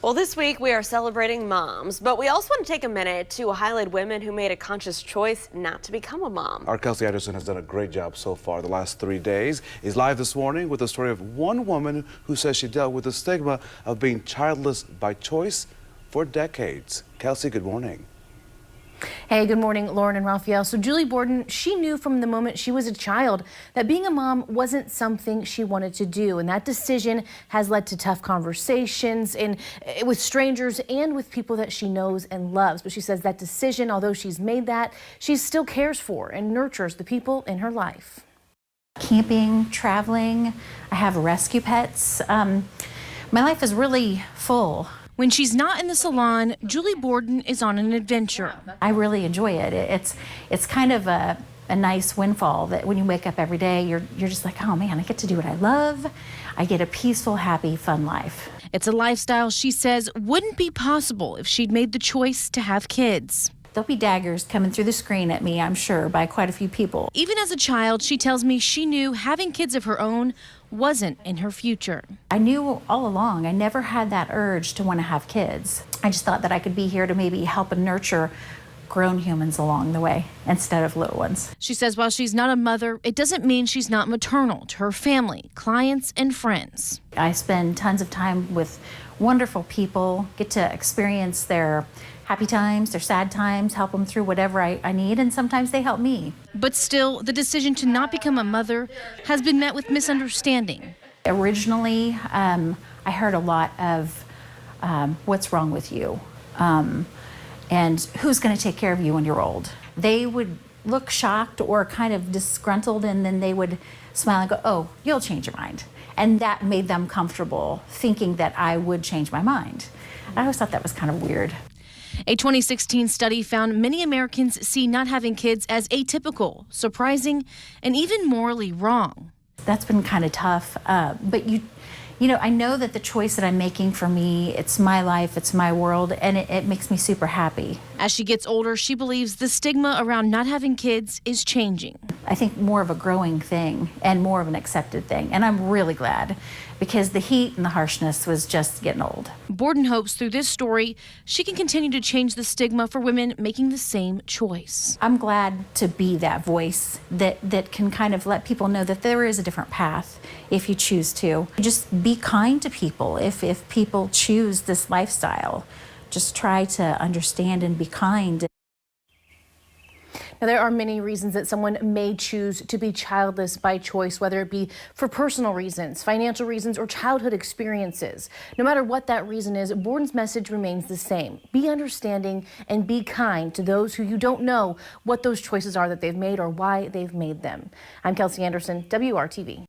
Well, this week we are celebrating moms, but we also want to take a minute to highlight women who made a conscious choice not to become a mom. Our Kelsey Anderson has done a great job so far the last 3 days. He's live this morning with the story of one woman who says she dealt with the stigma of being childless by choice for decades. Kelsey, good morning. Hey, good morning, Lauren and Raphael. So Julie Borden, she knew from the moment she was a child that being a mom wasn't something she wanted to do. And that decision has led to tough conversations with strangers and with people that she knows and loves. But she says that decision, although she's made that, she still cares for and nurtures the people in her life. Camping, traveling, I have rescue pets. My life is really full. When she's not in the salon, Julie Borden is on an adventure. I really enjoy it. It's kind of a nice windfall that when you wake up every day, you're just like, oh man, I get to do what I love. I get a peaceful, happy, fun life. It's a lifestyle she says wouldn't be possible if she'd made the choice to have kids. There'll be daggers coming through the screen at me, I'm sure, by quite a few people. Even as a child, she tells me she knew having kids of her own wasn't in her future. I knew all along, I never had that urge to want to have kids. I just thought that I could be here to maybe help and nurture grown humans along the way instead of little ones. She says while she's not a mother, it doesn't mean she's not maternal to her family, clients, and friends. I spend tons of time with wonderful people, get to experience their happy times, their sad times, help them through whatever I need, and sometimes they help me. But still, the decision to not become a mother has been met with misunderstanding. Originally, I heard a lot of, what's wrong with you? And who's going to take care of you when you're old? They would look shocked or kind of disgruntled, and then they would smile and go, oh, you'll change your mind. And that made them comfortable thinking that I would change my mind. I always thought that was kind of weird. A 2016 study found many Americans see not having kids as atypical, surprising, and even morally wrong. That's been kind of tough, but you know, I know that the choice that I'm making for me, it's my life, it's my world, and it makes me super happy. As she gets older, she believes the stigma around not having kids is changing. I think more of a growing thing and more of an accepted thing, and I'm really glad because the heat and the harshness was just getting old. Borden hopes through this story she can continue to change the stigma for women making the same choice. I'm glad to be that voice that can kind of let people know that there is a different path if you choose to. Just be kind to people if people choose this lifestyle. Just try to understand and be kind. Now, there are many reasons that someone may choose to be childless by choice, whether it be for personal reasons, financial reasons, or childhood experiences. No matter what that reason is, Borden's message remains the same. Be understanding and be kind to those who you don't know what those choices are that they've made or why they've made them. I'm Kelsey Anderson, WRTV.